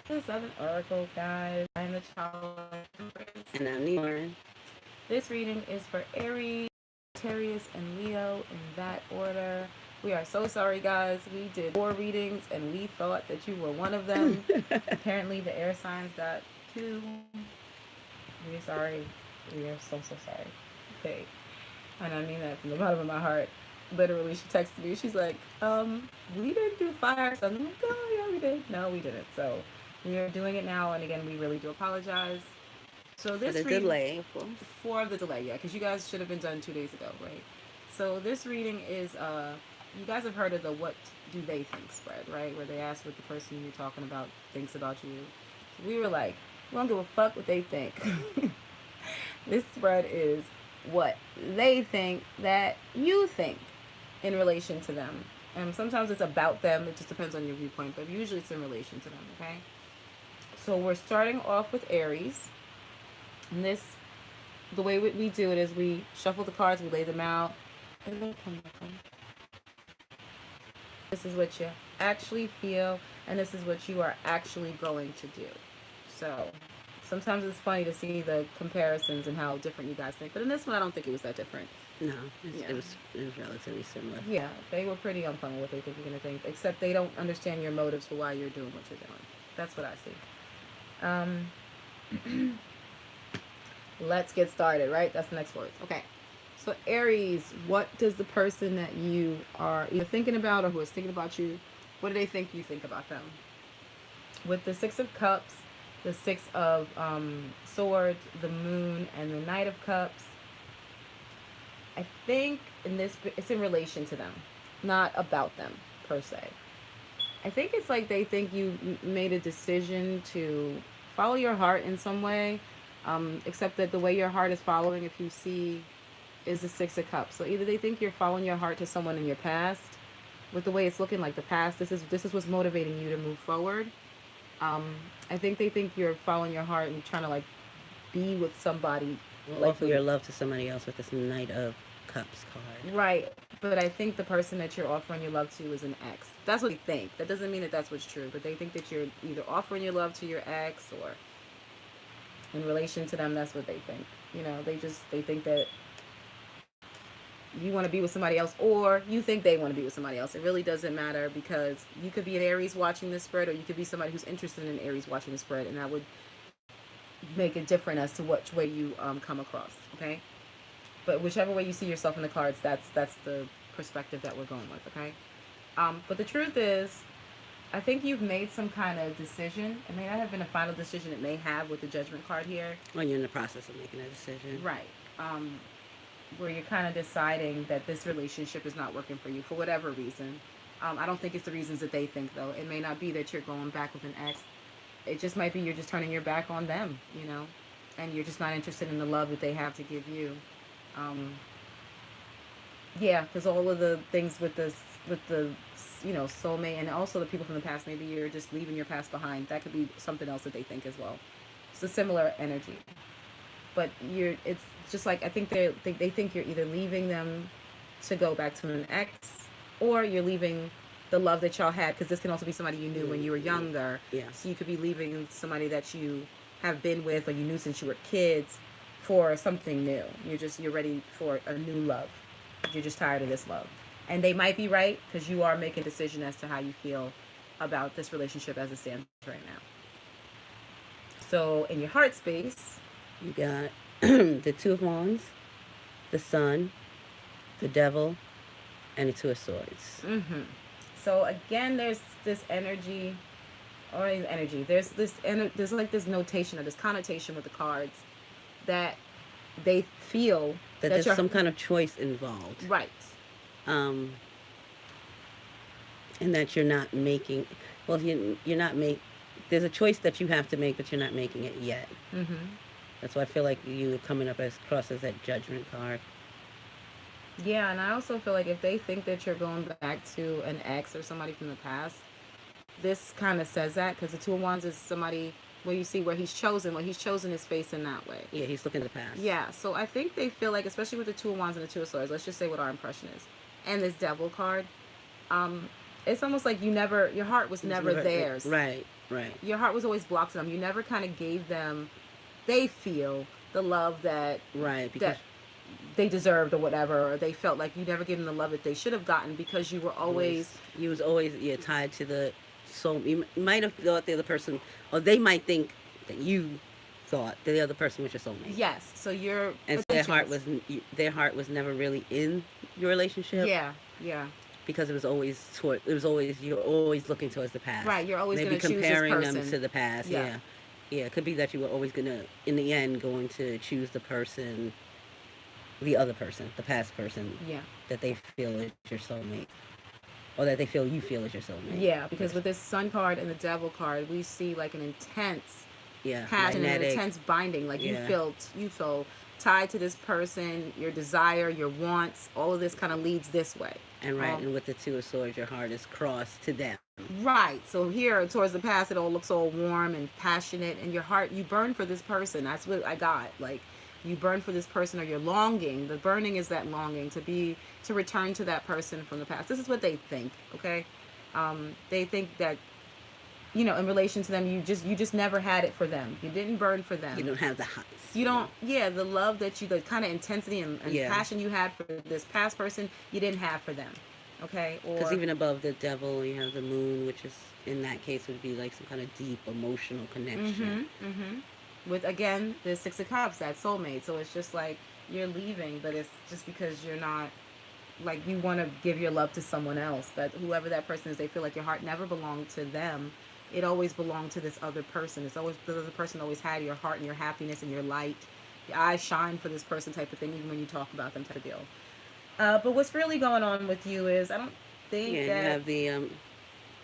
The Southern Oracles, guys. I'm the child of Empress. And I'm Neorin. This reading is for Aries, Sagittarius, and Leo in that order. We are so sorry, guys. We did 4 readings and we thought that you were one of them. Apparently, the air signs got 2. We're sorry. We are so, so sorry. Okay. And I mean that from the bottom of my heart. Literally, she texted me. She's like, we didn't do fire. So I'm like, oh, yeah, we did. No, we didn't. So we are doing it now. And again, we really do apologize. So For this the reading, delay, of course. for the delay, yeah, because you guys should have been done 2 days ago, right? So this reading is, you guys have heard of the what do they think spread, right? Where they ask what the person you're talking about thinks about you. So we were like, we don't give a fuck what they think. This spread is what they think that you think in relation to them. And sometimes it's about them. It just depends on your viewpoint, but usually it's in relation to them, okay? So we're starting off with Aries. And this, the way we do it is we shuffle the cards, we lay them out. This is what you actually feel, and this is what you are actually going to do. So sometimes it's funny to see the comparisons and how different you guys think. But in this one, I don't think it was that different. No, it was relatively similar. Yeah, they were pretty on point with what they think you're going to think, except they don't understand your motives for why you're doing what you're doing. That's what I see. Let's get started, right? That's the next word. Okay. So Aries, what does the person that you are either thinking about or who is thinking about you, what do they think you think about them? With the 6 of Cups, the 6 of Swords, the Moon, and the Knight of Cups, I think in this, it's in relation to them, not about them per se. I think it's like they think you made a decision to follow your heart in some way, except that the way your heart is following, if you see, is the 6 of Cups. So either they think you're following your heart to someone in your past, with the way it's looking like the past, this is what's motivating you to move forward. I think they think you're following your heart and trying to like be with somebody. Like offer your love to somebody else with this Knight of Cups card. Right. But I think the person that you're offering your love to is an ex. That's what they think. That doesn't mean that that's what's true, but they think that you're either offering your love to your ex or in relation to them. That's what they think. You know, they think that you want to be with somebody else or you think they want to be with somebody else. It really doesn't matter because you could be an Aries watching this spread or you could be somebody who's interested in Aries watching the spread, and that would make it different as to which way you come across, okay? But whichever way you see yourself in the cards, that's the perspective that we're going with, okay? But the truth is, I think you've made some kind of decision. It may not have been a final decision. It may have with the Judgment card here. When you're in the process of making a decision. Right. Where you're kind of deciding that this relationship is not working for you for whatever reason. I don't think it's the reasons that they think, though. It may not be that you're going back with an ex. It just might be you're just turning your back on them, you know? And you're just not interested in the love that they have to give you. Yeah, because all of the things with the soulmate and also the people from the past, maybe you're just leaving your past behind. That could be something else that they think as well. It's a similar energy, but it's just like I think they think you're either leaving them to go back to an ex, or you're leaving the love that y'all had, because this can also be somebody you knew when you were younger. Yeah. So you could be leaving somebody that you have been with or you knew since you were kids for something new. You're ready for a new love. You're just tired of this love. And they might be right because you are making a decision as to how you feel about this relationship as it stands right now. So in your heart space, you got the 2 of Wands, the Sun, the Devil, and the 2 of Swords. Mm-hmm. So again, there's this energy, there's there's like this notation or this connotation with the cards that they feel that there's some kind of choice involved, right? And that you're not making. Well, you're not make. There's a choice that you have to make, but you're not making it yet. Mm-hmm. That's why I feel like you are coming up across as that Judgment card. Yeah, and I also feel like if they think that you're going back to an ex or somebody from the past, this kind of says that, because the 2 of Wands is somebody where you see where he's chosen his face in that way. Yeah, he's looking at the past. Yeah, so I think they feel like, especially with the 2 of Wands and the 2 of Swords, let's just say what our impression is, and this Devil card, it's almost like your heart was never theirs. Right. Right. Your heart was always blocked to them. You never kind of gave them, they feel, the love Right. Because that they deserved or whatever, or they felt like you never gave them the love that they should have gotten because you were always. you was always tied to the soul. You might have thought the other person, or they might think that you thought that the other person was your soulmate. Yes, so you're And attentions. their heart was never really in your relationship. Yeah, yeah. Because it was always you're always looking towards the past. Right, you're always Maybe going to choose this comparing them person. to the past. Yeah. Yeah. Yeah, it could be that you were always gonna, in the end, going to choose the other person, the past person Yeah. that they feel is your soulmate, or that they feel you feel is your soulmate. Yeah, because with this Sun card and the Devil card, we see like an intense passion and an magnetic. intense binding. Like Yeah. you feel tied to this person, your desire, your wants, all of this kind of leads this way. And and with the Two of Swords, your heart is crossed to them. Right. So here, towards the past, it all looks all warm and passionate, and your heart, you burn for this person. That's what I got. Like, you burn for this person, or you're longing. The burning is that longing to return to that person from the past. This is what they think. Okay, they think that, in relation to them, you just never had it for them. You didn't burn for them. You don't have the hots. You don't. Yeah, the love that the kind of intensity and passion you had for this past person, you didn't have for them. Okay, because even above the Devil, you have the Moon, which is in that case would be like some kind of deep emotional connection. With, again, the Six of Cups, that soulmate. So it's just like you're leaving, but it's just because you're not, like, you want to give your love to someone else. That whoever that person is, they feel like your heart never belonged to them. It always belonged to this other person. It's always, the other person always had your heart and your happiness and your light. Your eyes shine for this person type of thing, even when you talk about them type of deal. But what's really going on with you is, I don't think that... you have the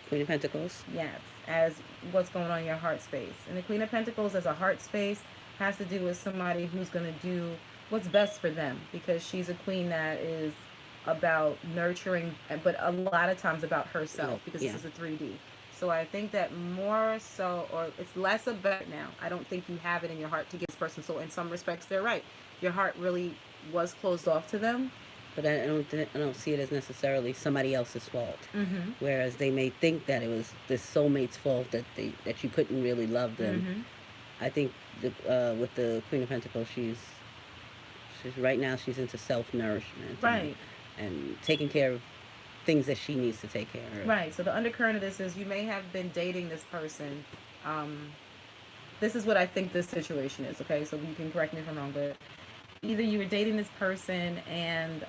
Queen of Pentacles. Yes, as what's going on in your heart space. And the Queen of Pentacles as a heart space has to do with somebody who's going to do what's best for them, because she's a queen that is about nurturing, but a lot of times about herself, because this is a 3D. So I think that more so, or it's less about now. I don't think you have it in your heart to give this person. So in some respects, they're right. Your heart really was closed off to them. But I don't see it as necessarily somebody else's fault. Whereas they may think that it was the soulmate's fault that you couldn't really love them. I think with the Queen of Pentacles, she's right now she's into self-nourishment, right, and taking care of things that she needs to take care of. Right. So the undercurrent of this is you may have been dating this person. This is what I think this situation is. Okay, so you can correct me if I'm wrong, but either you were dating this person and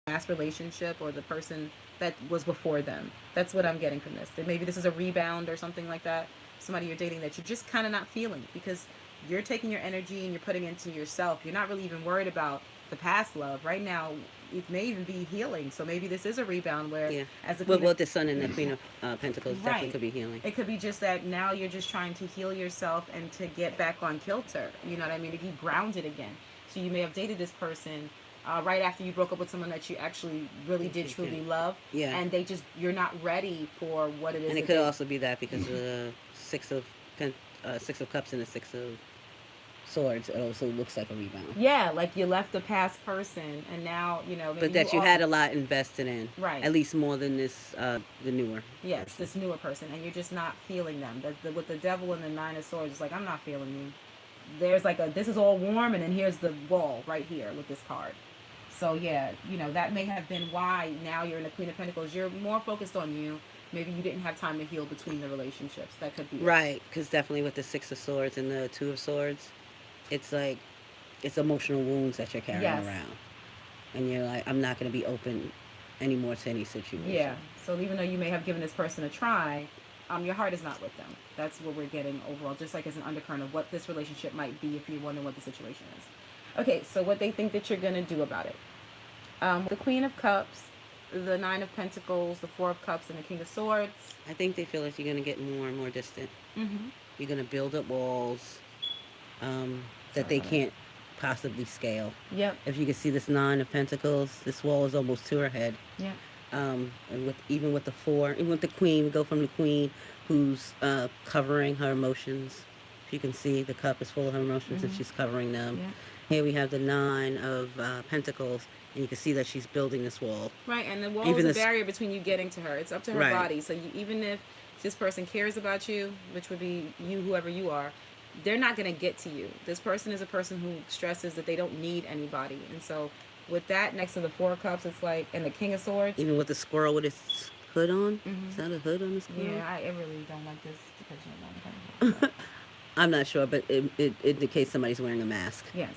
last relationship, or the person that was before them. That's what I'm getting from this. That maybe this is a rebound or something like that. Somebody you're dating that you're just kind of not feeling, because you're taking your energy and you're putting it into yourself. You're not really even worried about the past love right now. It may even be healing. So maybe this is a rebound where, as a well, the Sun and the Queen of Pentacles right, definitely could be healing. It could be just that now you're just trying to heal yourself and to get back on kilter. You know what I mean? To be grounded again. So you may have dated this person right after you broke up with someone that you actually really did truly love. Yeah. And you're not ready for what it is. And it could also be that because the Six of Cups and the Six of Swords, it also looks like a rebound. Yeah, like you left the past person and now, maybe but that you had a lot invested in. Right. At least more than this, the newer. Yes, person. This newer person. And you're just not feeling them. With the Devil and the Nine of Swords, it's like, I'm not feeling you. There's like this is all warm, and then here's the wall right here with this card. So yeah, that may have been why now you're in the Queen of Pentacles. You're more focused on you. Maybe you didn't have time to heal between the relationships. That could be right, because definitely with the Six of Swords and the Two of Swords, it's like it's emotional wounds that you're carrying around, and you're like, I'm not going to be open anymore to any situation. Yeah. So even though you may have given this person a try, your heart is not with them. That's what we're getting overall, just like as an undercurrent of what this relationship might be if you're wondering what the situation is. Okay, so what they think that you're going to do about it. The Queen of Cups, the Nine of Pentacles, the Four of Cups, and the King of Swords. I think they feel like you're going to get more and more distant. You're going to build up walls that they can't possibly scale. Yep. If you can see this Nine of Pentacles, this wall is almost to her head. Yeah. And even with the Four, even with the Queen, we go from the Queen who's covering her emotions. If you can see, the cup is full of her emotions and she's covering them. Yeah. Here we have the Nine of Pentacles, and you can see that she's building this wall. Right, and the wall is a barrier between you getting to her. It's up to her body. So even if this person cares about you, which would be you, whoever you are, they're not going to get to you. This person is a person who stresses that they don't need anybody. And so with that next to the Four of Cups, it's like, and the King of Swords. Even with the squirrel with its hood on? Is that a hood on the squirrel? Yeah, I really don't like this depiction. I'm not sure, but it indicates somebody's wearing a mask. Yes.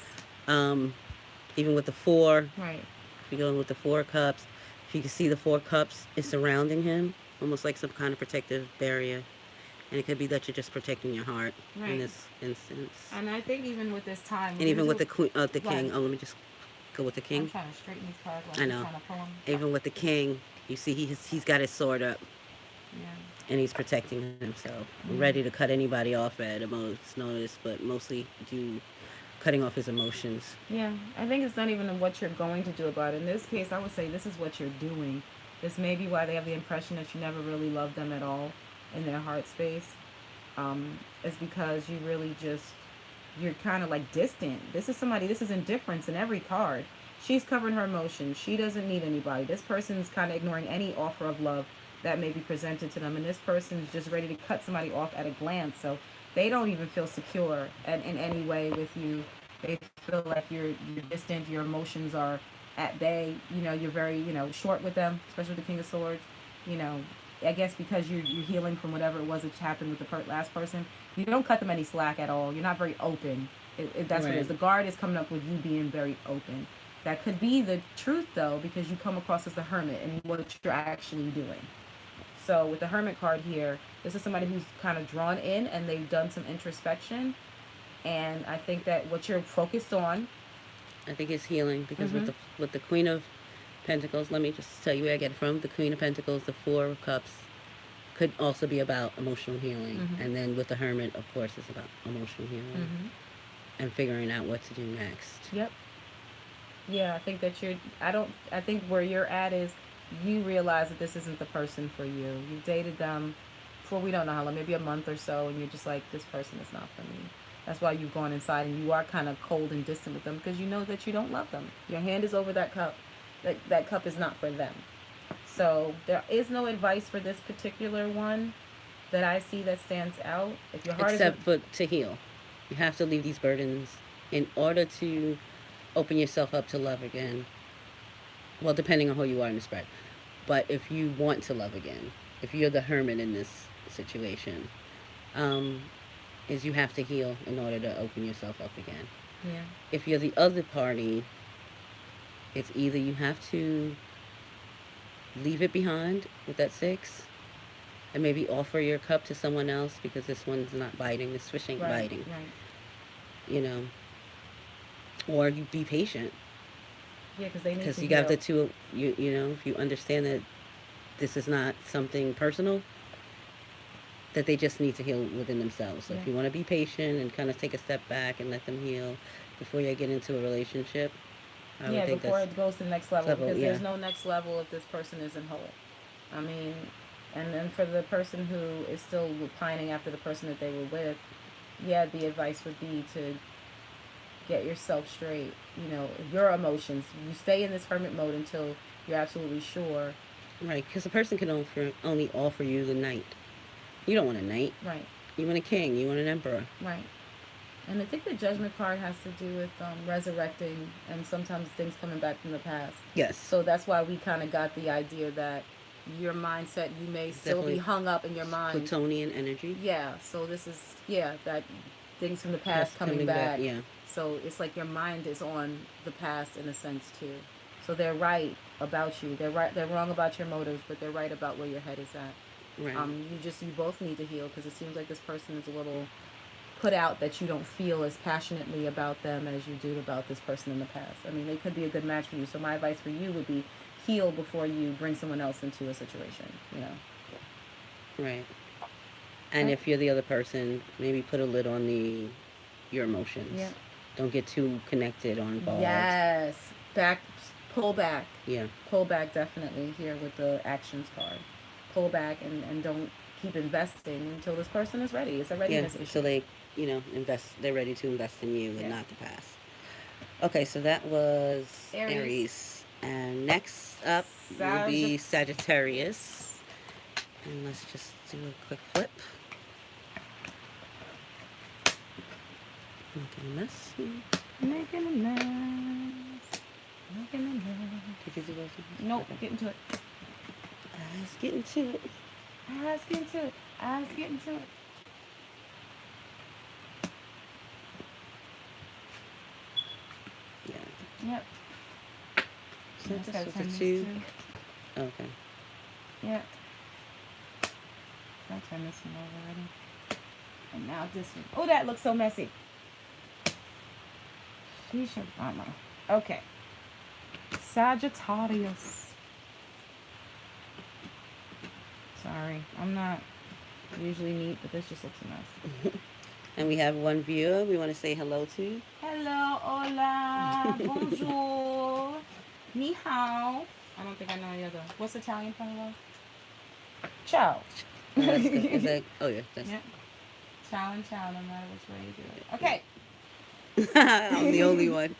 Even with the four, Right. if you're going with the Four of Cups, if you can see the Four of Cups is surrounding him, almost like some kind of protective barrier. And it could be that you're just protecting your heart in this instance. And I think even with this time, and even with the king. Oh, let me just go with the king. I'm trying to straighten these cards. I know. Even with the king, you see he's got his sword up. Yeah. And he's protecting himself, ready to cut anybody off at a moment's notice, but mostly cutting off his emotions. Yeah, I think it's not even what you're going to do about it. In this case, I would say this is what you're doing. This may be why they have the impression that you never really loved them at all in their heart space. It's because you really you're kind of like distant. This is indifference in every card. She's covering her emotions. She doesn't need anybody. This person's kind of ignoring any offer of love that may be presented to them. And this person is just ready to cut somebody off at a glance. So they don't even feel secure in any way with you. They feel like you're distant. Your emotions are at bay. You're very, short with them, especially with the King of Swords. I guess because you're healing from whatever it was that happened with the last person. You don't cut them any slack at all. You're not very open. That's what it is. The guard is coming up with you being very open. That could be the truth, though, because you come across as the hermit and what you're actually doing. So with the Hermit card here, this is somebody who's kind of drawn in and they've done some introspection. And I think that what you're focused on, I think it's healing, because with the Queen of Pentacles, let me just tell you where I get it from. The Queen of Pentacles, the Four of Cups could also be about emotional healing. And then with the Hermit, of course, it's about emotional healing and figuring out what to do next. Yep. Yeah, I think that I think where you're at is you realize that this isn't the person for you. You dated them for we don't know how long, maybe a month or so, and you're just like, this person is not for me. That's why you've gone inside and you are kind of cold and distant with them, because you know that you don't love them. Your hand is over that cup. That cup is not for them. So there is no advice for this particular one that I see that stands out. If your heart Except for to heal. You have to leave these burdens in order to open yourself up to love again. Well, depending on who you are in the spread. But if you want to love again, if you're the hermit in this situation, is you have to heal in order to open yourself up again. Yeah. If you're the other party, it's either you have to leave it behind with that 6 and maybe offer your cup to someone else, because this one's not biting, this fish ain't biting. Right. Or you be patient. Yeah, because they need to Because you got the two, if you understand that this is not something personal, that they just need to heal within themselves. So if you want to be patient and kind of take a step back and let them heal before you get into a relationship, I would think before it goes to the next level, because yeah. there's no next level if this person isn't whole. I mean, and then for the person who is still pining after the person that they were with, yeah, the advice would be to get yourself straight. Your emotions. You stay in this hermit mode until you're absolutely sure. Right, because a person can only offer you the knight. You don't want a knight. Right. You want a king. You want an emperor. Right. And I think the Judgment card has to do with resurrecting and sometimes things coming back from the past. Yes. So that's why we kind of got the idea that your mindset, you may still be hung up in your mind. Plutonian energy. Yeah. So this is, that things from the past coming back. Yeah. So it's like your mind is on the past in a sense too. So they're right about you. They're wrong about your motives, but they're right about where your head is at. Right. You both need to heal, because it seems like this person is a little put out that you don't feel as passionately about them as you do about this person in the past. I mean, they could be a good match for you. So my advice for you would be heal before you bring someone else into a situation, Right. And if you're the other person, maybe put a lid on your emotions. Yeah. Don't get too connected or involved. Yes. Pull back. Yeah. Pull back definitely here with the actions card. Pull back and don't keep investing until this person is ready. It's a readiness issue. So they, they're ready to invest in you and not the past. Okay, so that was Aries. And next up will be Sagittarius. And let's just do a quick flip. Making a mess. Making a mess. Making a mess. Did you do those things? Nope, Okay. get into it. Let's get into it. Let's get into it. Let's get into it. Yeah. Yep. So Just this gotta was turn a these 2. two. Okay. Yep. I'll turn this one over already. And now this one. Oh, that looks so messy. Sheesh, mama. Okay. Sagittarius. Sorry, I'm not usually neat, but this just looks a mess. And we have one viewer we want to say hello to. Hello, hola, bonjour, ni hao. I don't think I know any other. What's Italian for hello? Ciao. Oh, that's good. Is that, oh, yeah. That's, Yeah. Ciao and ciao, no matter which way you do it. Okay. I'm the only one.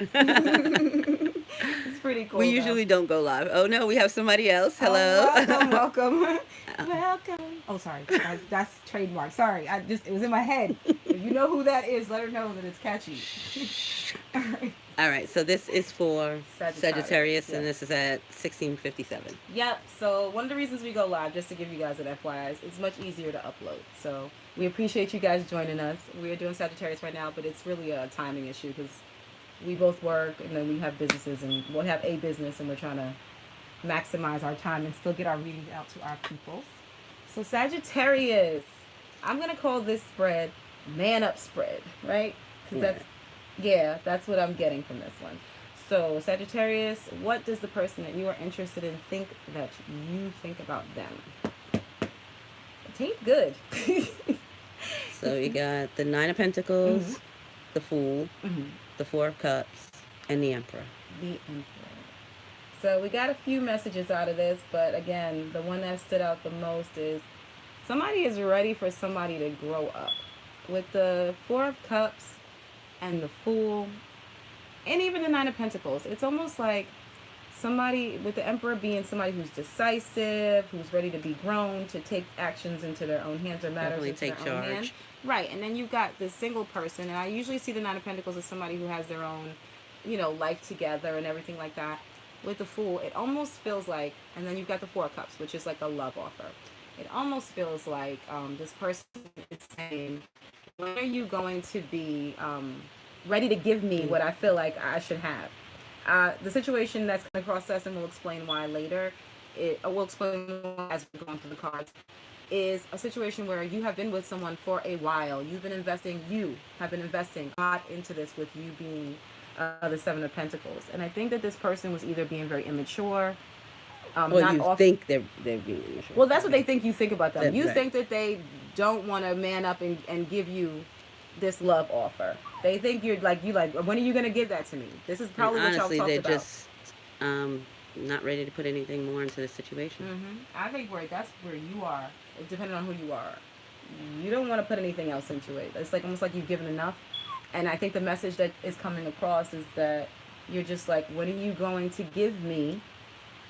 It's pretty cool. We usually don't go live. Oh no, we have somebody else. Hello. Oh, welcome. Welcome. Oh, sorry. That's trademark. Sorry. It was in my head. If you know who that is, let her know that it's catchy. All right. So this is for Sagittarius, yes. and this is at 16:57. Yep. So one of the reasons we go live, just to give you guys an FYI, it's much easier to upload. So we appreciate you guys joining us. We are doing Sagittarius right now, but it's really a timing issue because we both work and then we have businesses and we'll have a business and we're trying to maximize our time and still get our readings out to our peoples. So Sagittarius, I'm going to call this spread man up spread, right? Because that's what I'm getting from this one. So Sagittarius, what does the person that you are interested in think that you think about them? It ain't good. So we got the 9 of Pentacles, the Fool, the 4 of Cups, and the Emperor. The Emperor. So we got a few messages out of this, but again, the one that stood out the most is somebody is ready for somebody to grow up. With the 4 of Cups and the Fool, and even the 9 of Pentacles, it's almost like somebody, with the Emperor being somebody who's decisive, who's ready to be grown, to take actions into their own hands or matters Definitely into take their own charge. hands. Right, and then you've got the single person, and I usually see the 9 of Pentacles as somebody who has their own, life together and everything like that. With the Fool, it almost feels like, and then you've got the 4 of Cups, which is like a love offer. It almost feels like this person is saying, when are you going to be ready to give me what I feel like I should have? The situation that's going to cross us, and we'll explain why later, we'll explain as we're going through the cards, is a situation where you have been with someone for a while. You have been investing a lot into this, with you being the 7 of Pentacles. And I think that this person was either being very immature. Think they're being immature. Well, that's what they think you think about them. You right. think that they don't want to man up and give you this love offer. They think you're like, when are you going to give that to me? This is probably what y'all talked about. Honestly, they're just not ready to put anything more into the situation. I think that's where you are, depending on who you are. You don't want to put anything else into it. It's like almost like you've given enough. And I think the message that is coming across is that you're just like, when are you going to give me,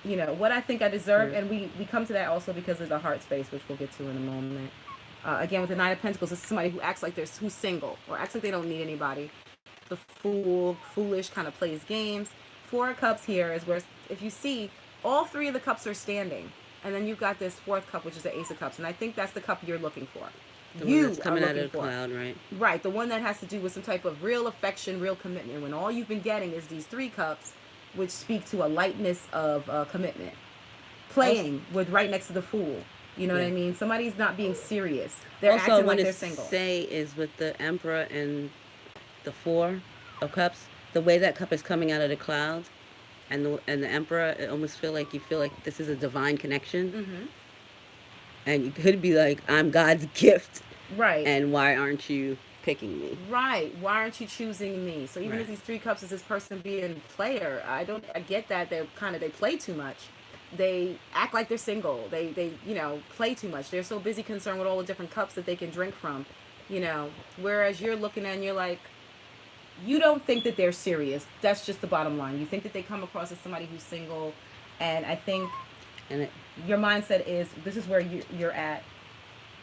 what I think I deserve? And we come to that also because of the heart space, which we'll get to in a moment. Again, with the 9 of Pentacles, this is somebody who acts like who's single or acts like they don't need anybody. The foolish, kind of plays games. 4 of Cups here is where, if you see, all 3 of the cups are standing. And then you've got this 4th cup, which is the Ace of Cups. And I think that's the cup you're looking for. The one that's coming out of the cloud, right? Right, the one that has to do with some type of real affection, real commitment. When all you've been getting is these 3 cups, which speak to a lightness of commitment. Playing with right next to the Fool. You know what I mean? Somebody's not being serious. They're also, acting like they're single. Say is with the Emperor and the 4 of Cups, the way that cup is coming out of the cloud, and the Emperor, it almost feel like this is a divine connection. And you could be like, I'm God's gift. Right. And why aren't you picking me? Right. Why aren't you choosing me? So even if these 3 cups is this person being player, I get that they play too much. They act like they're single. They play too much. They're so busy concerned with all the different cups that they can drink from, whereas you're looking and you're like, you don't think that they're serious. That's just the bottom line. You think that they come across as somebody who's single, and I think And your mindset is, this is where you're at.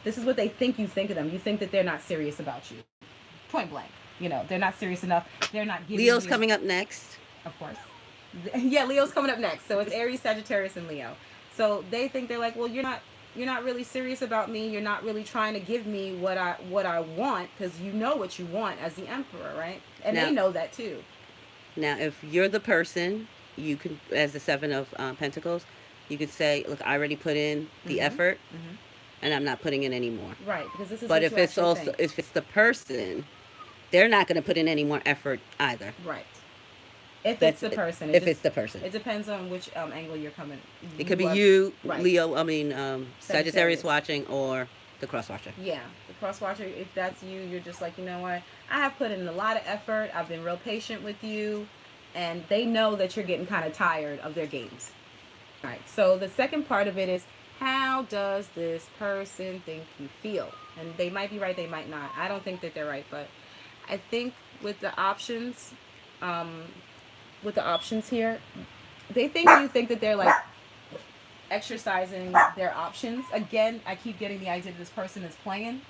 This is what they think you think of them. You think that they're not serious about you. Point blank. You know, they're not serious enough. They're not giving Leo's you... coming up next. Of course. Yeah, Leo's coming up next. So it's Aries, Sagittarius, and Leo. So they think, they're like, well, you're not really serious about me. You're not really trying to give me what I want, because you know what you want as the Emperor, right? And Now, they know that too. Now, if you're the person, you can, as the Seven of Pentacles, you could say, look, I already put in the effort, and I'm not putting in any more. Right, because this is But what if you it's actually also think. if it's the person, they're not going to put in any more effort either. Right. If it's the person. It's the person. It depends on which angle you're coming. It could be you, right. Leo, Sagittarius watching, or the cross watcher. Yeah, the cross watcher, if that's you, you're just like, you know what? I have put in a lot of effort. I've been real patient with you. And they know that you're getting kind of tired of their games. All right, so the second part of it is, how does this person think you feel? And they might be right, they might not. I don't think that they're right, but I think with the options here, they think you think that they're like exercising their options. Again, I keep getting the idea that this person is playing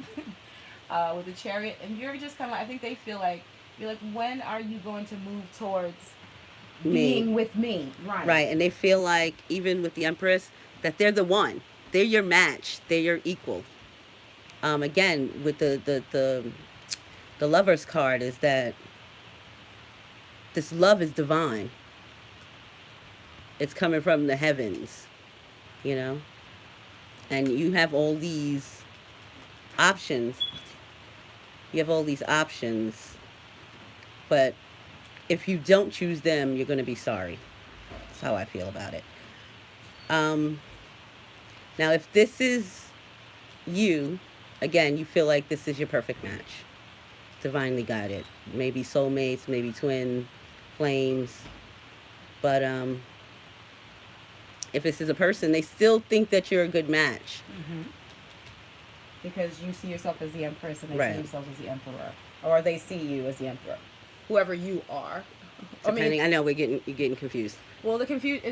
with the Chariot, and you're just kind of like, I think they feel like, you're like, when are you going to move towards being with me? Right. Right, and they feel like, even with the Empress, that they're the one. They're your match. They're your equal. Again, with the Lover's card, is that this love is divine. It's coming from the heavens, you know? And you have all these options. But if you don't choose them, you're going to be sorry. That's how I feel about it. Now, if this is you, again, you feel like this is your perfect match. Divinely guided. Maybe soulmates, maybe twin flames. But if this is a person, they still think that you're a good match. Because you see yourself as the Empress, and they Right. see themselves as the Emperor. Or they see you as the Emperor. Whoever you are. Depending, I know you're getting confused. Well, the confused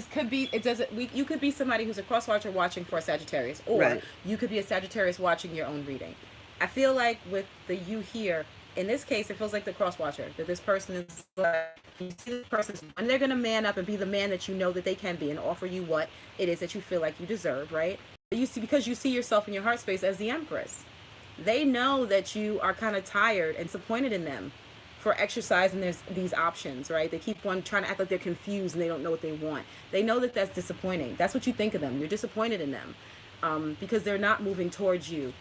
you could be somebody who's a cross watcher watching for a Sagittarius, or Right. you could be a Sagittarius watching your own reading. I feel like with the you here, in this case, it feels like the cross watcher, that this person is like, you see this person, and they're gonna man up and be the man that you know that they can be, and offer you what it is that you feel like you deserve, right? Because you see yourself in your heart space as the Empress. They know that you are kind of tired and disappointed in them for exercising these options, right? They keep on trying to act like they're confused and they don't know what they want. They know that that's disappointing. That's what you think of them. You're disappointed in them because they're not moving towards you,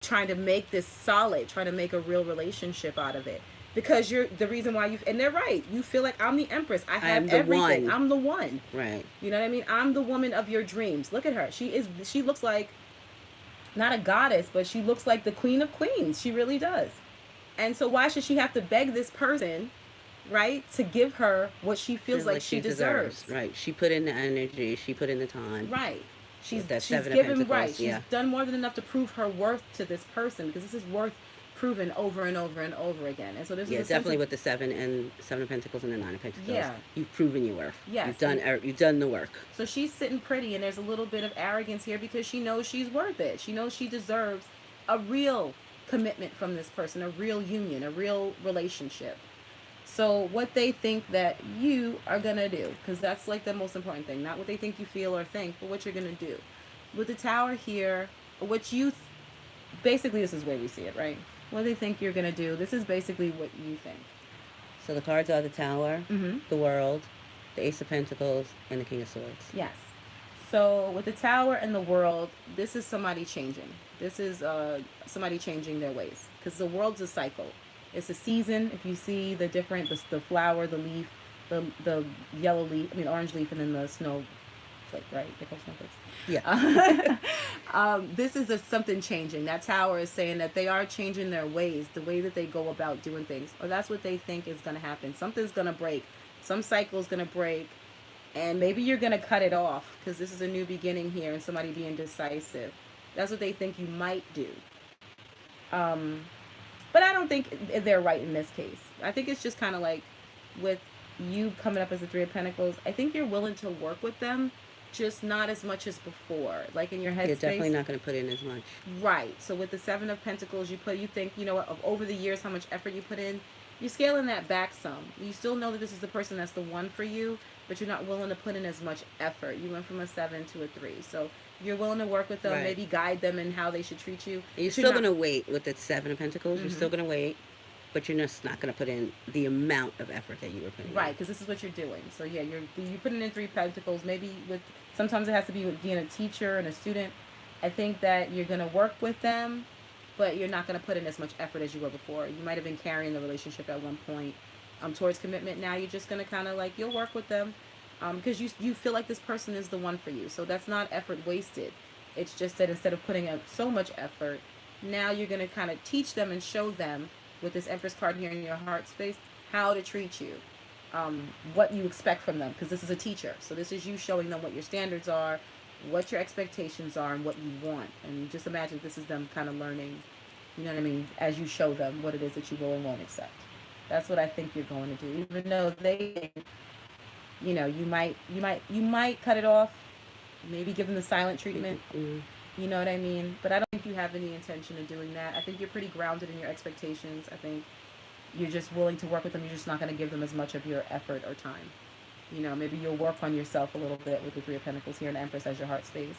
trying to make this solid, trying to make a real relationship out of it. Because you're the reason why and they're right. You feel like, I'm the Empress. I have everything. I'm the one. Right. You know what I mean? I'm the woman of your dreams. Look at her. She looks like, not a goddess, but she looks like the Queen of Queens. She really does. And so why should she have to beg this person, right, to give her what she feels like she deserves? Right. She put in the energy. She put in the time. Right. She's given, right. She's done more than enough to prove her worth to this person, because this is worth proven over and over and over again. And so this is definitely with the Seven of Pentacles and the Nine of Pentacles. Yeah. You've proven your worth. Yes. You've done the work. So she's sitting pretty, and there's a little bit of arrogance here because she knows she's worth it. She knows she deserves a real commitment from this person, a real union, a real relationship. So what they think that you are gonna do, because that's like the most important thing, not what they think you feel or think, but what you're gonna do. With the Tower here, what you basically, this is where we see it, right? What they think you're gonna do. This is basically what you think. So the cards are the Tower, the World, the Ace of Pentacles, and the King of Swords. Yes. So with the Tower and the World, this is somebody changing. This is somebody changing their ways, because the world's a cycle. It's a season. If you see the different, the flower, the leaf, the yellow leaf, orange leaf, and then the snowflake, right? They call snowflakes. Yeah. This is something changing. That Tower is saying that they are changing their ways, the way that they go about doing things, or that's what they think is going to happen. Something's going to break. Some cycle's going to break. And maybe you're going to cut it off, because this is a new beginning here, and somebody being decisive. That's what they think you might do. But I don't think they're right in this case. I think it's just kind of like with you coming up as the Three of Pentacles. I think you're willing to work with them, just not as much as before. Like in your headspace. You're definitely not going to put in as much. Right. So with the Seven of Pentacles, you think, you know what, of over the years, how much effort you put in, you're scaling that back some. You still know that this is the person that's the one for you, but you're not willing to put in as much effort. You went from a 7 to a 3. So you're willing to work with them, Right. maybe guide them in how they should treat you. You're still going to wait with the 7 of Pentacles. You're still going to wait, but you're just not going to put in the amount of effort that you were putting in. Right, because this is what you're doing. So yeah, you're putting in 3 Pentacles. Maybe sometimes it has to be with being a teacher and a student. I think that you're going to work with them, but you're not going to put in as much effort as you were before. You might have been carrying the relationship at one point towards commitment. Now you're just going to kind of like, you'll work with them because you feel like this person is the one for you. So that's not effort wasted. It's just that instead of putting up so much effort, now you're going to kind of teach them and show them with this Empress card here in your heart space how to treat you, what you expect from them, because this is a teacher. So this is you showing them what your standards are, what your expectations are, and what you want. And just imagine this is them kind of learning, you know what I mean, as you show them what it is that you will and won't accept. That's what I think you're going to do. Even though they, you know, you might cut it off, maybe give them the silent treatment. You know what I mean? But I don't think you have any intention of doing that. I think you're pretty grounded in your expectations. I think you're just willing to work with them. You're just not going to give them as much of your effort or time. You know, maybe you'll work on yourself a little bit with the 3 of Pentacles here and the Empress as your heart space.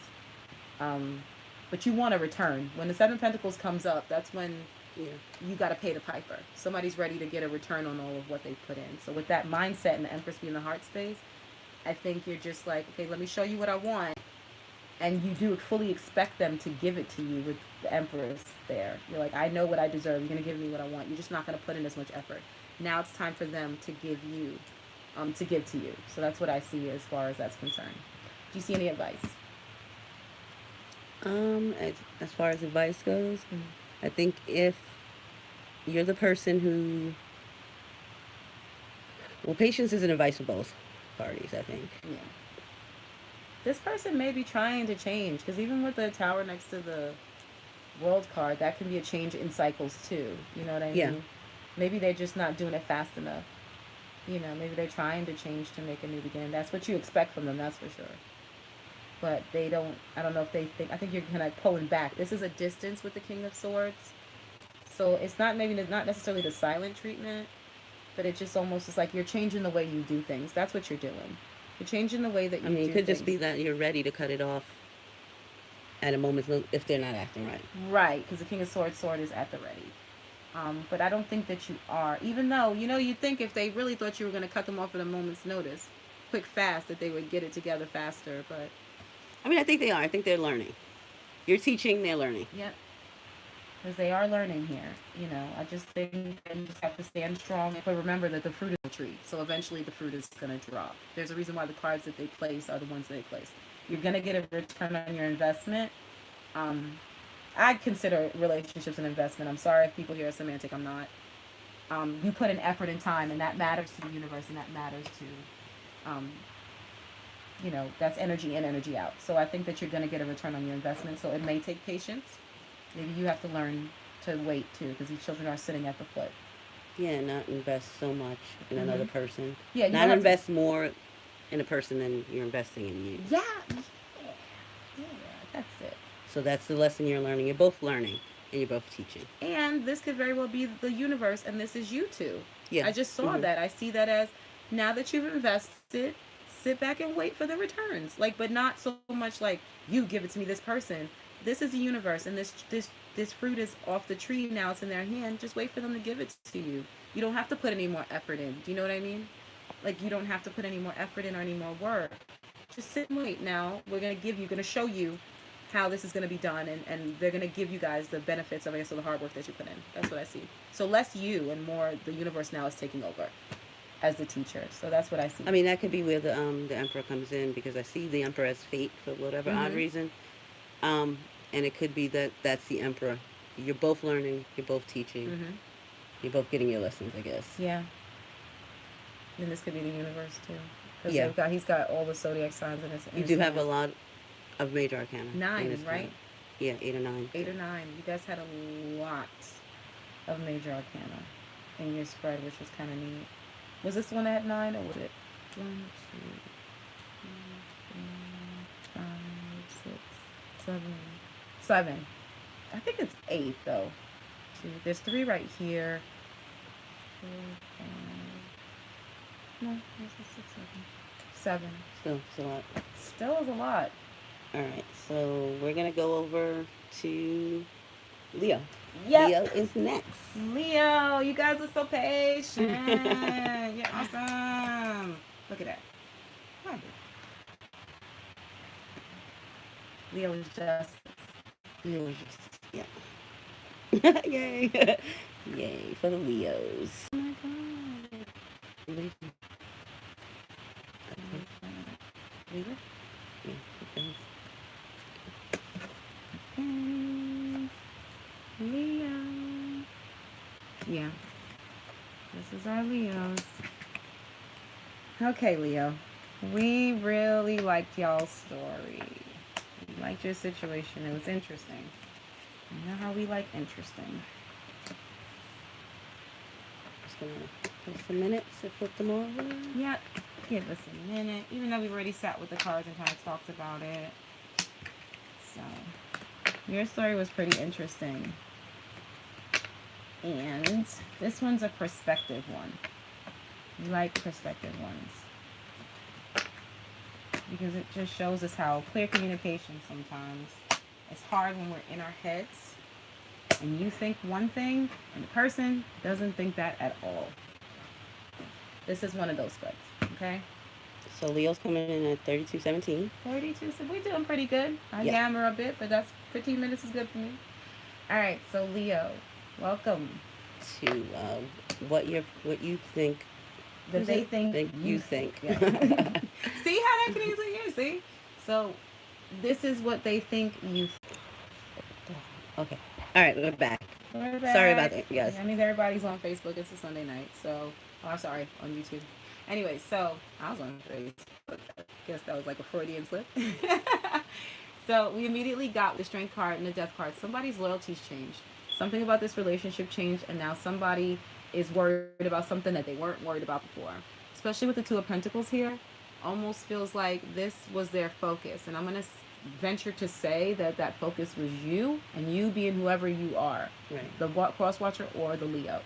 But you want to return. When the 7 of Pentacles comes up, that's when you got to pay the piper. Somebody's ready to get a return on all of what they put in. So with that mindset and the Empress being the heart space, I think you're just like, okay, let me show you what I want. And you do fully expect them to give it to you with the Empress there. You're like, I know what I deserve. You're going to give me what I want. You're just not going to put in as much effort. Now it's time for them to give you, to give to you. So that's what I see as far as that's concerned. Do you see any advice? As far as advice goes, I think if you're the person who, well, patience is an advice for both parties, I think. Yeah. This person may be trying to change, because even with the Tower next to the World card, that can be a change in cycles too. You know what I mean? Yeah. Maybe they're just not doing it fast enough. You know, maybe they're trying to change to make a new beginning. That's what you expect from them, that's for sure. But they don't, I don't know if they think, I think you're kind of pulling back. This is a distance with the King of Swords. So it's not necessarily the silent treatment, but it just almost is like you're changing the way you do things. That's what you're doing. You're changing the way that you do things. It could just be that you're ready to cut it off at a moment's notice if they're not acting right. Right, because the King of Swords sword is at the ready. But I don't think that you are. Even though, you know, you'd think if they really thought you were going to cut them off at a moment's notice, quick, fast, that they would get it together faster. But I mean, I think they are. I think they're learning. You're teaching, they're learning. Yep. Because they are learning here. You know, I just think you just have to stand strong. But remember that the fruit is a tree. So eventually the fruit is going to drop. There's a reason why the cards that they place are the ones they place. You're going to get a return on your investment. I consider relationships an investment. I'm sorry if people hear a semantic. I'm not. You put in effort and time, and that matters to the universe, and that matters to, you know, that's energy in, energy out. So I think that you're going to get a return on your investment. So it may take patience. Maybe you have to learn to wait, too, because these children are sitting at the foot. Yeah, not invest so much in another person. Yeah, not invest more in a person than you're investing in you. Yeah, that's it. So that's the lesson you're learning. You're both learning, and you're both teaching. And this could very well be the universe, and this is you two. Yeah. I just saw that. I see that as, now that you've invested, sit back and wait for the returns. Like, but not so much like, you give it to me, this person. This is the universe, and this fruit is off the tree now. It's in their hand. Just wait for them to give it to you. You don't have to put any more effort in. Do you know what I mean? Like, you don't have to put any more effort in or any more work. Just sit and wait. Now we're going to show you how this is going to be done, and they're going to give you guys the benefits of, I guess, of the hard work that you put in. That's what I see. So less you and more the universe now is taking over as the teacher. So that's what I see. I mean, that could be where the Emperor comes in, because I see the Emperor as fate for whatever odd reason. And it could be that that's the Emperor. You're both learning. You're both teaching. You're both getting your lessons, I guess. Yeah. And this could be the universe, too. Yeah. He's got all the zodiac signs in his You do have a lot of major arcana. 9, right? Yeah, 8 or 9. 8 or 9. You guys had a lot of major arcana in your spread, which was kind of neat. Was this the one that had 9, or was it 1, 2, 3, 4? 7. 7. I think it's 8 though. There's 3 right here. 4, 5. No, this is 6, 7. 7. So it's a lot. Still is a lot. All right, so we're gonna go over to Leo. Yep. Leo is next. Leo, you guys are so patient. You're awesome. Look at that. Huh. Leo is justice. Leo is justice. Yeah. Yay! Yay for the Leos. Oh my god. Leave it? Yeah, keep those. Okay. Leo. Yeah. This is our Leos. Okay, Leo. We really liked y'all's story. We liked your situation. It was interesting. You know how we like interesting. Just gonna take some minutes to flip them over. Yep. Give us a minute. Even though we've already sat with the cards and kind of talked about it. So, your story was pretty interesting. And this one's a perspective one. We like perspective ones. Because it just shows us how clear communication sometimes. It's hard when we're in our heads. And you think one thing, and the person doesn't think that at all. This is one of those spreads. Okay? So Leo's coming in at 32:17. 32, so we're doing pretty good. I Yeah. yammer a bit, but that's 15 minutes is good for me. All right, so Leo, welcome. To what you think That they think you think. Yeah. See how that can easily hear, see? So this is what they think you Okay. All right, we're back. We're back. Sorry about that, guys. I mean, everybody's on Facebook. It's a Sunday night, so... Oh, I'm sorry, on YouTube. Anyway, so I was on Facebook. I guess that was like a Freudian slip. So we immediately got the Strength card and the Death card. Somebody's loyalties changed. Something about this relationship changed, and now somebody is worried about something that they weren't worried about before. Especially with the Two of Pentacles here. Almost feels like this was their focus. And I'm going to venture to say that that focus was you, and you being whoever you are. Right. The cross watcher or the Leo.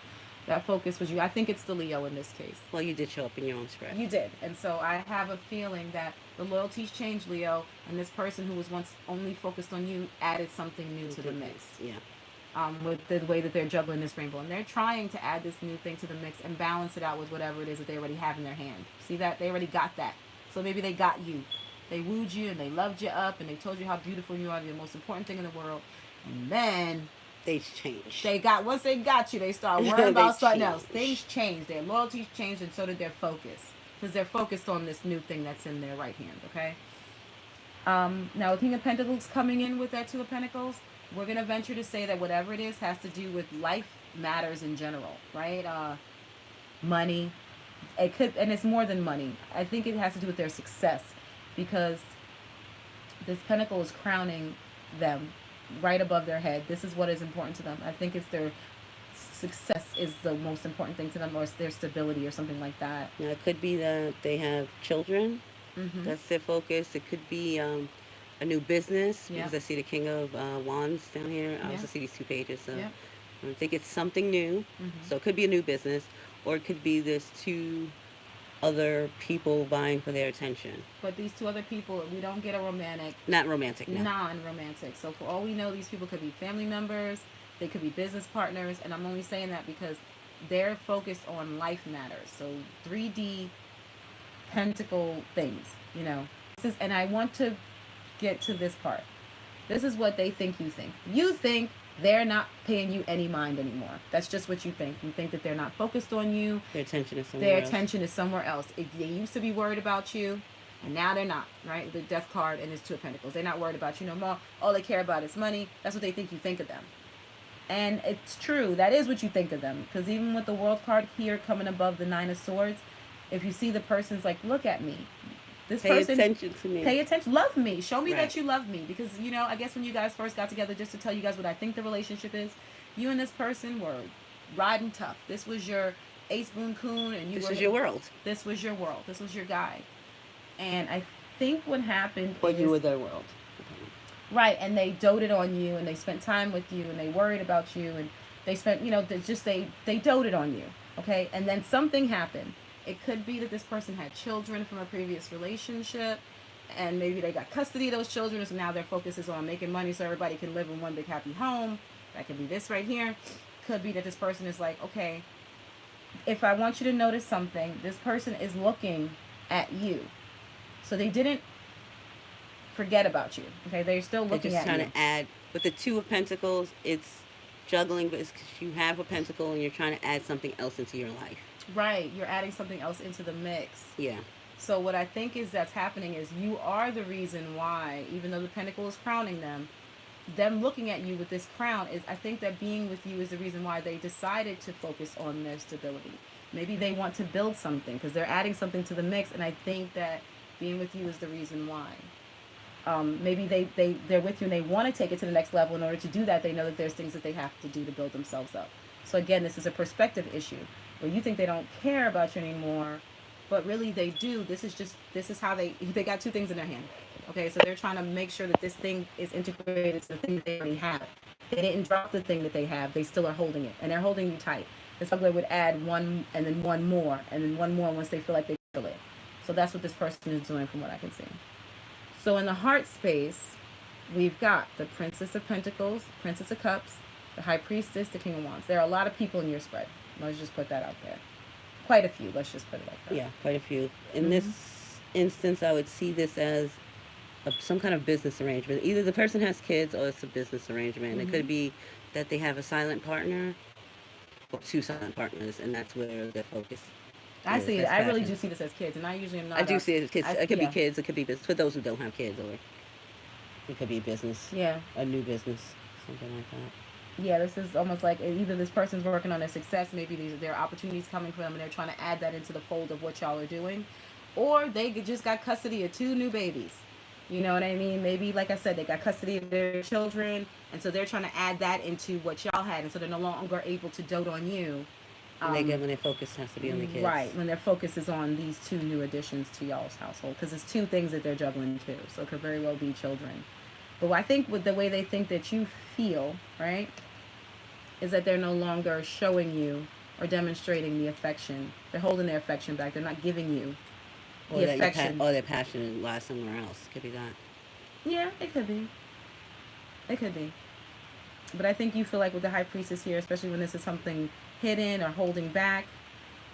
That focus was you. I think it's the Leo in this case. Well, you did show up in your own spread. You did. And so I have a feeling that the loyalties changed, Leo, and this person who was once only focused on you added something new to the mix. Yeah. With the way that they're juggling this rainbow. And they're trying to add this new thing to the mix and balance it out with whatever it is that they already have in their hand. See that? They already got that. So maybe they got you. They wooed you and they loved you up and they told you how beautiful you are, the most important thing in the world. And then... Things changed. Once they got you, they start worrying about something else. Things changed. Their loyalties changed, and so did their focus. Because they're focused on this new thing that's in their right hand, okay? Now, the King of Pentacles coming in with that Two of Pentacles, we're going to venture to say that whatever it is has to do with life matters in general, right? Money. It could, and it's more than money. I think it has to do with their success. Because this Pentacle is crowning them right above their head. This is what is important to them. I think it's their success is the most important thing to them, or it's their stability or something like that. Now, it could be that they have children. Mm-hmm. That's their focus. It could be a new business, because I see the King of Wands down here. I also see these 2 pages. So I think it's something new. Mm-hmm. So it could be a new business, or it could be this 2 other people vying for their attention. But these 2 other people, we don't get a romantic. Not romantic, no. Non-romantic. So for all we know, these people could be family members. They could be business partners. And I'm only saying that because they're focused on life matters. So 3D pentacle things, you know. And I want to get to this part. This is what they think you think. You think they're not paying you any mind anymore. That's just what you think. You think that they're not focused on you. Their attention is somewhere else. Their attention is somewhere else. They used to be worried about you, and now they're not, right? The Death card and his Two of Pentacles. They're not worried about you no more. All they care about is money. That's what they think you think of them. And it's true. That is what you think of them. Because even with the World card here coming above the Nine of Swords, if you see the person's like, look at me. This pay person, attention to me. Pay attention. Love me. Show me that you love me. Because, you know, I guess when you guys first got together, just to tell you guys what I think the relationship is, you and this person were riding tough. This was your ace boon coon. And this was your world. This was your world. This was your guy. And I think what happened you were their world. Right, and they doted on you, and they spent time with you, and they worried about you, and they spent, they doted on you, okay? And then something happened. It could be that this person had children from a previous relationship, and maybe they got custody of those children, so now their focus is on making money so everybody can live in one big happy home. That could be this right here. Could be that this person is like, okay, if I want you to notice something, this person is looking at you. So they didn't forget about you. Okay, they're still looking They're at just you. trying to add with the Two of Pentacles. It's juggling, but it's 'cause you have a pentacle and you're trying to add something else into your life. Right, you're adding something else into the mix. Yeah. So what I think is that's happening is you are the reason why, even though the pentacle is crowning them looking at you with this crown is, I think that being with you is the reason why they decided to focus on their stability. Maybe they want to build something because they're adding something to the mix, and I think that being with you is the reason why. Maybe they're with you and they want to take it to the next level. In order to do that, they know that there's things that they have to do to build themselves up. So again, this is a perspective issue where you think they don't care about you anymore, but really they do. This is how they got two things in their hand. Okay, so they're trying to make sure that this thing is integrated to the thing that they already have. They didn't drop the thing that they have. They still are holding it, and they're holding you tight. The smuggler would add one, and then one more, and then one more once they feel like they feel it. So that's what this person is doing from what I can see. So in the heart space, we've got the Princess of Pentacles, Princess of Cups, the High Priestess, the King of Wands. There are a lot of people in your spread. Let's just put that out there. Quite a few. Let's just put it like that. Yeah, quite a few. In this instance, I would see this as some kind of business arrangement. Either the person has kids or it's a business arrangement. It could be that they have a silent partner or two silent partners, and that's where their focus I is. see it. That's I really passion. do see this as kids, and I usually am not. I do see it as kids. It could be yeah. kids. It could be business. For those who don't have kids, or it could be business. Yeah. A new business, something like that. Yeah, this is almost like either this person's working on their success, maybe there are opportunities coming for them, and they're trying to add that into the fold of what y'all are doing, or they just got custody of two new babies. You know what I mean? Maybe, like I said, they got custody of their children, and so they're trying to add that into what y'all had, and so they're no longer able to dote on you. When their focus has to be on the kids. Right, when their focus is on these two new additions to y'all's household, because it's two things that they're juggling too, so it could very well be children. But I think with the way they think that you feel, right, is that they're no longer showing you or demonstrating the affection. They're holding their affection back. They're not giving you the affection. Or their passion lies somewhere else. Could be that. Yeah, it could be. It could be. But I think you feel like with the High Priestess here, especially when this is something hidden or holding back,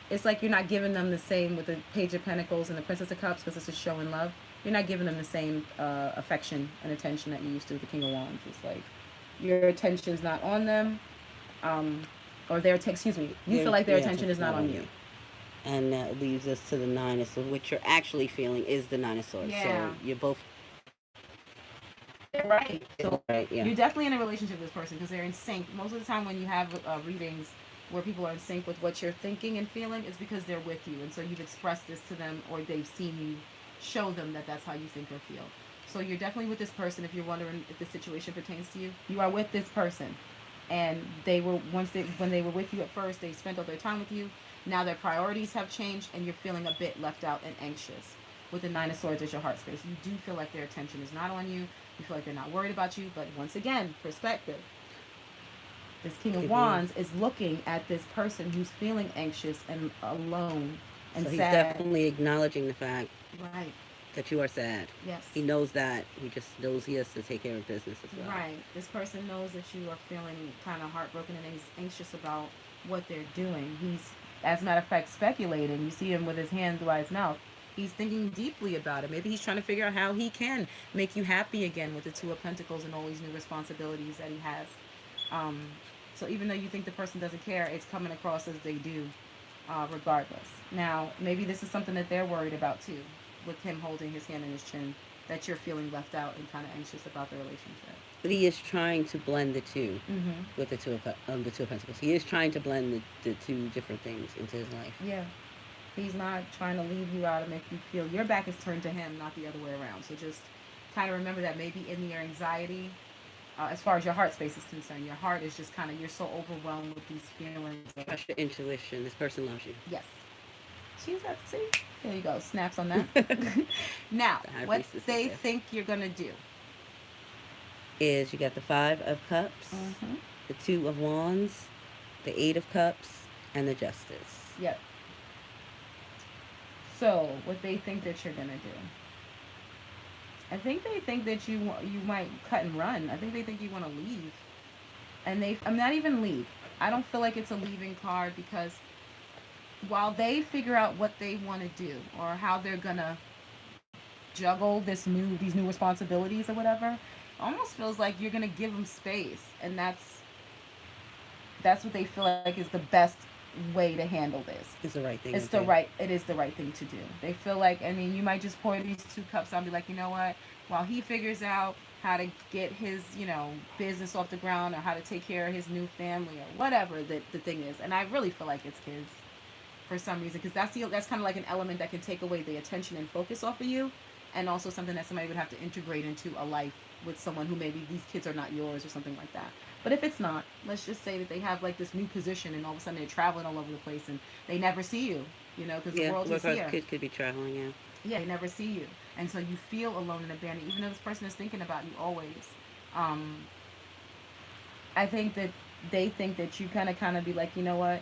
it's like you're not giving them the same with the Page of Pentacles and the Princess of Cups, because this is showing love. You're not giving them the same affection and attention that you used to with the King of Wands. It's like your attention's not on them, or their you feel like their attention is not on you. And that leaves us to the Nine of Swords. What you're actually feeling is the Nine of Swords. Yeah. So you're both. Right. So right, yeah. You're definitely in a relationship with this person because they're in sync. Most of the time when you have readings where people are in sync with what you're thinking and feeling, it's because they're with you. And so you've expressed this to them, or they've seen you show them that that's how you think or feel. So you're definitely with this person. If you're wondering if this situation pertains to you, you are with this person. And they were, when they were with you at first, they spent all their time with you. Now their priorities have changed, and you're feeling a bit left out and anxious. With the Nine of Swords as your heart space, you do feel like their attention is not on you. You feel like they're not worried about you. But once again, perspective. This King of Wands is looking at this person who's feeling anxious and alone and so sad. He's definitely acknowledging the fact right. that you are sad. Yes. He knows that. He just knows he has to take care of business as well. Right. This person knows that you are feeling kind of heartbroken and anxious about what they're doing. He's, as a matter of fact, speculating. You see him with his hand by his mouth. He's thinking deeply about it. Maybe he's trying to figure out how he can make you happy again with the Two of Pentacles and all these new responsibilities that he has. So even though you think the person doesn't care, it's coming across as they do, regardless. Now, maybe this is something that they're worried about too, with him holding his hand in his chin, that you're feeling left out and kind of anxious about the relationship. But he is trying to blend the two with the Two of Pentacles. He is trying to blend the two different things into his life. Yeah. He's not trying to leave you out and make you feel your back is turned to him, not the other way around. So just kind of remember that maybe in your anxiety, as far as your heart space is concerned, your heart is just kind of, you're so overwhelmed with these feelings. Trust your intuition. This person loves you. Yes. She's at, see? There you go. Snaps on that. Now, what they think you're going to do. is you got the Five of Cups, Mm-hmm. the Two of Wands, the Eight of Cups, and the Justice. Yep. So, what they think that you're gonna do? I think they think that you might cut and run. I think they think you want to leave, and I'm not even leave. I don't feel like it's a leaving card because while they figure out what they want to do or how they're gonna juggle these new responsibilities or whatever, it almost feels like you're gonna give them space, and that's what they feel like is the best way to handle this. It's the right thing It's to the do. right. It is the right thing to do. They feel like. I mean, you might just pour these two cups out and be like, you know what? While he figures out how to get his, business off the ground or how to take care of his new family or whatever the thing is, and I really feel like it's kids for some reason because that's kind of like an element that can take away the attention and focus off of you, and also something that somebody would have to integrate into a life with someone who maybe these kids are not yours or something like that. But if it's not, let's just say that they have like this new position and all of a sudden they're traveling all over the place and they never see you, because the Yeah, world is workers here. kid could be traveling. Yeah. Yeah, they never see you, and so you feel alone and abandoned, even though this person is thinking about you always. Um, I think that they think that you kind of be like, you know what,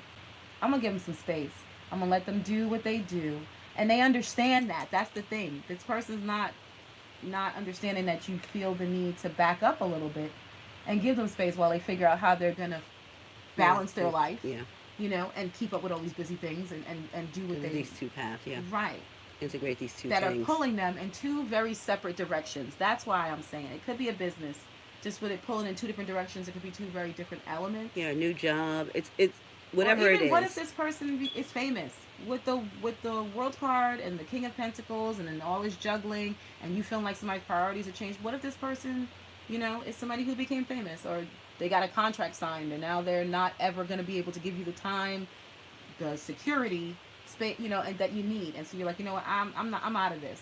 I'm gonna give them some space. I'm gonna let them do what they do, and they understand that. That's the thing. This person's not understanding that you feel the need to back up a little bit and give them space while they figure out how they're gonna Yeah. balance their life, Yeah. and keep up with all these busy things and do what they These two paths. Yeah. right Integrate these two that are things. pulling them in two very separate directions. That's why I'm saying it could be a business, just with it pulling in two different directions. It could be two very different elements. Yeah. New job. It's Or whatever it even what if is. this person is famous with the world card and the King of Pentacles and then all this juggling and you feel like somebody's priorities have changed? What if this person, is somebody who became famous or they got a contract signed and now they're not ever going to be able to give you the time, the security, space, and that you need, and so you're like, you know what, I'm out of this.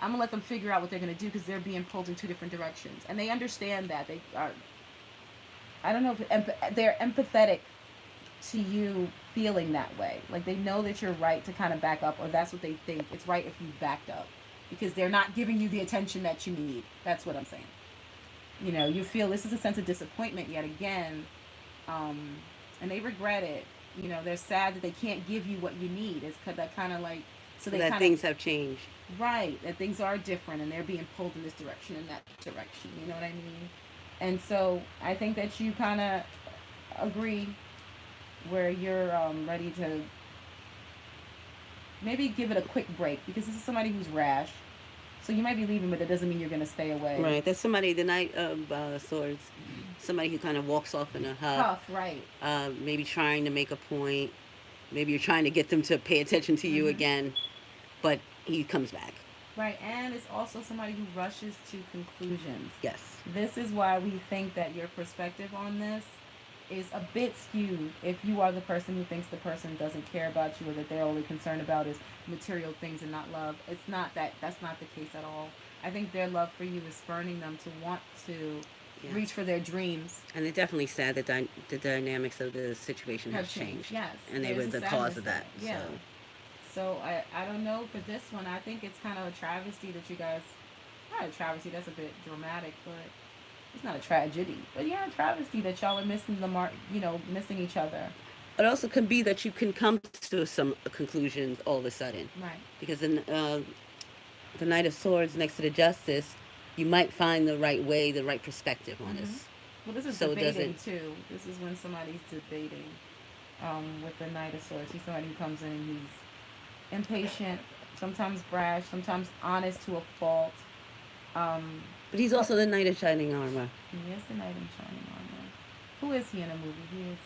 I'm gonna let them figure out what they're gonna do because they're being pulled in two different directions, and they understand that they are. I don't know if they're empathetic to you feeling that way. Like they know that you're right to kind of back up, or that's what they think. It's right if you backed up because they're not giving you the attention that you need. That's what I'm saying. You feel this is a sense of disappointment yet again, and they regret it. They're sad that they can't give you what you need. It's that kind of like so they That kind things of have changed. right that things are different and they're being pulled in this direction and that direction. You know what I mean? And so I think that you kind of agree where you're ready to maybe give it a quick break because this is somebody who's rash. So you might be leaving, but it doesn't mean you're going to stay away. Right. That's somebody. The Knight of Swords. Somebody who kind of walks off in a huff. Tough, right? Maybe trying to make a point. Maybe you're trying to get them to pay attention to you again, but he comes back. Right, and it's also somebody who rushes to conclusions. Yes. This is why we think that your perspective on this is a bit skewed if you are the person who thinks the person doesn't care about you or that they're only concerned about is material things and not love. It's not that's not the case at all. I think their love for you is spurning them to want to reach for their dreams. And they're definitely sad that the dynamics of the situation have changed. Yes. And they were the cause of that. Yeah. So I don't know for this one. I think it's kind of a travesty that you guys, not a travesty, that's a bit dramatic, but it's not a tragedy. But yeah, a travesty that y'all are missing the mark, missing each other. It also can be that you can come to some conclusions all of a sudden. Right. Because the Knight of Swords next to the Justice, you might find the right way, the right perspective on this. Well, this is so debating too. This is when somebody's debating with the Knight of Swords. He's somebody who comes in and he's impatient, sometimes brash, sometimes honest to a fault. But he's also the Knight of Shining Armor. He is the Knight in Shining Armor. Who is he in a movie? He is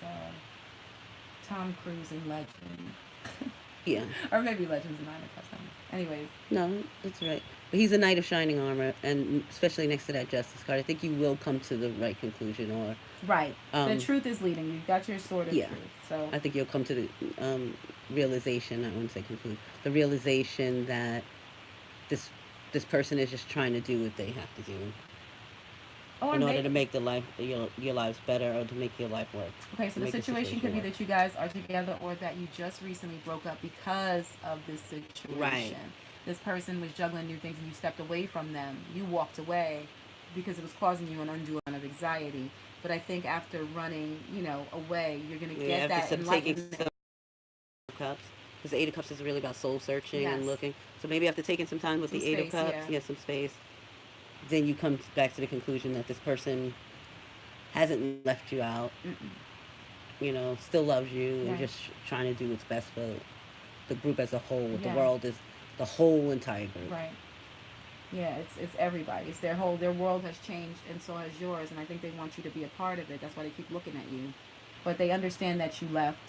Tom Cruise in Legend. Yeah. Or maybe Legend's a 9 o'clock. Anyways. No, that's right. But he's a Knight of Shining Armor, and especially next to that Justice card, I think you will come to the right conclusion. Or right. The truth is leading. You've got your sword of truth. So I think you'll come to the realization, I wouldn't say conclusion, the realization that this person is just trying to do what they have to do in order to make your lives better or to make your life work. Okay, so the situation could be that you guys are together or that you just recently broke up because of this situation. Right. This person was juggling new things and you stepped away from them. You walked away because it was causing you an undue amount of anxiety. But I think after running, away, you're gonna get after that some taking enlightenment. some cups, because the Eight of Cups is really about soul searching Yes. and looking. So maybe after taking some time with Some the Eight of space, Cups, yeah. yeah, some space, then you come back to the conclusion that this person hasn't left you out, still loves you and Right. just trying to do what's best for the group as a whole. The Yeah. world is the whole entire group. Right. Yeah, it's everybody. It's their world has changed, and so has yours. And I think they want you to be a part of it. That's why they keep looking at you. But they understand that you left,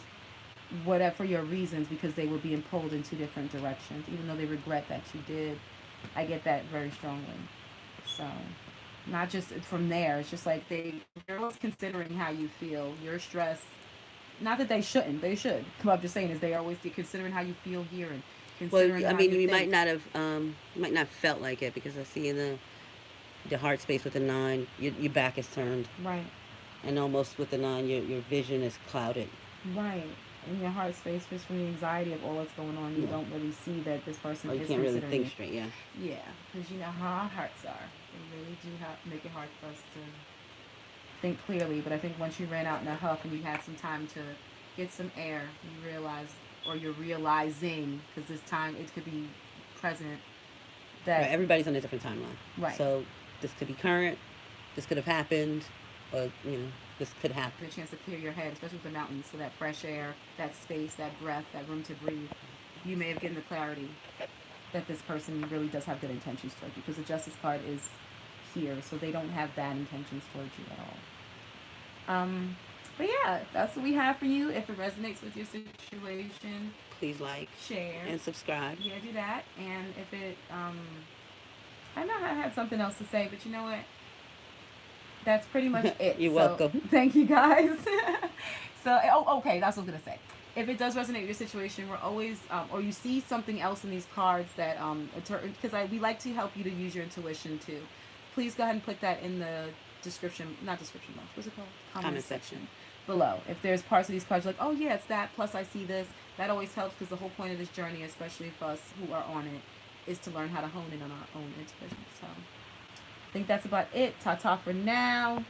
whatever for your reasons, because they were being pulled in two different directions. Even though they regret that you did, I get that very strongly. So, not just from there. It's just like they're always considering how you feel, your stress. Not that they shouldn't. They should. What I'm just saying is they are always considering how you feel here and Well, considering I how mean, you you think. might not have, felt like it, because I see in the heart space with the 9, your back is turned, Right. and almost with the 9, your vision is clouded. Right. In your heart space, just from the anxiety of all that's going on, you don't really see that this person Or you is can't really considering think you. straight. Yeah. Yeah, because you know how our hearts are. They really do make it hard for us to think clearly. But I think once you ran out in a huff and you had some time to get some air, you realize, or you're realizing, because this time it could be present, that Right. Everybody's on a different timeline. Right. So this could be current. This could have happened, or this could happen. a chance to clear your head, especially with the mountains, so that fresh air, that space, that breath, that room to breathe. You may have gotten the clarity that this person really does have good intentions towards you, because the Justice card is here, so they don't have bad intentions towards you at all. But yeah, that's what we have for you. If it resonates with your situation, Please like, share, and subscribe. Yeah, do that. And if it, I know I had something else to say, but you know what? That's pretty much it. You're welcome. Thank you guys. Okay, that's what I was gonna say. If it does resonate with your situation, we're always, or you see something else in these cards that, because we like to help you to use your intuition too. Please go ahead and put that in the description, not description box. What's it called? Comment section below. If there's parts of these cards like, oh yeah, it's that. Plus, I see this. That always helps, because the whole point of this journey, especially for us who are on it, is to learn how to hone in on our own intuition. So, I think that's about it. Ta-ta for now.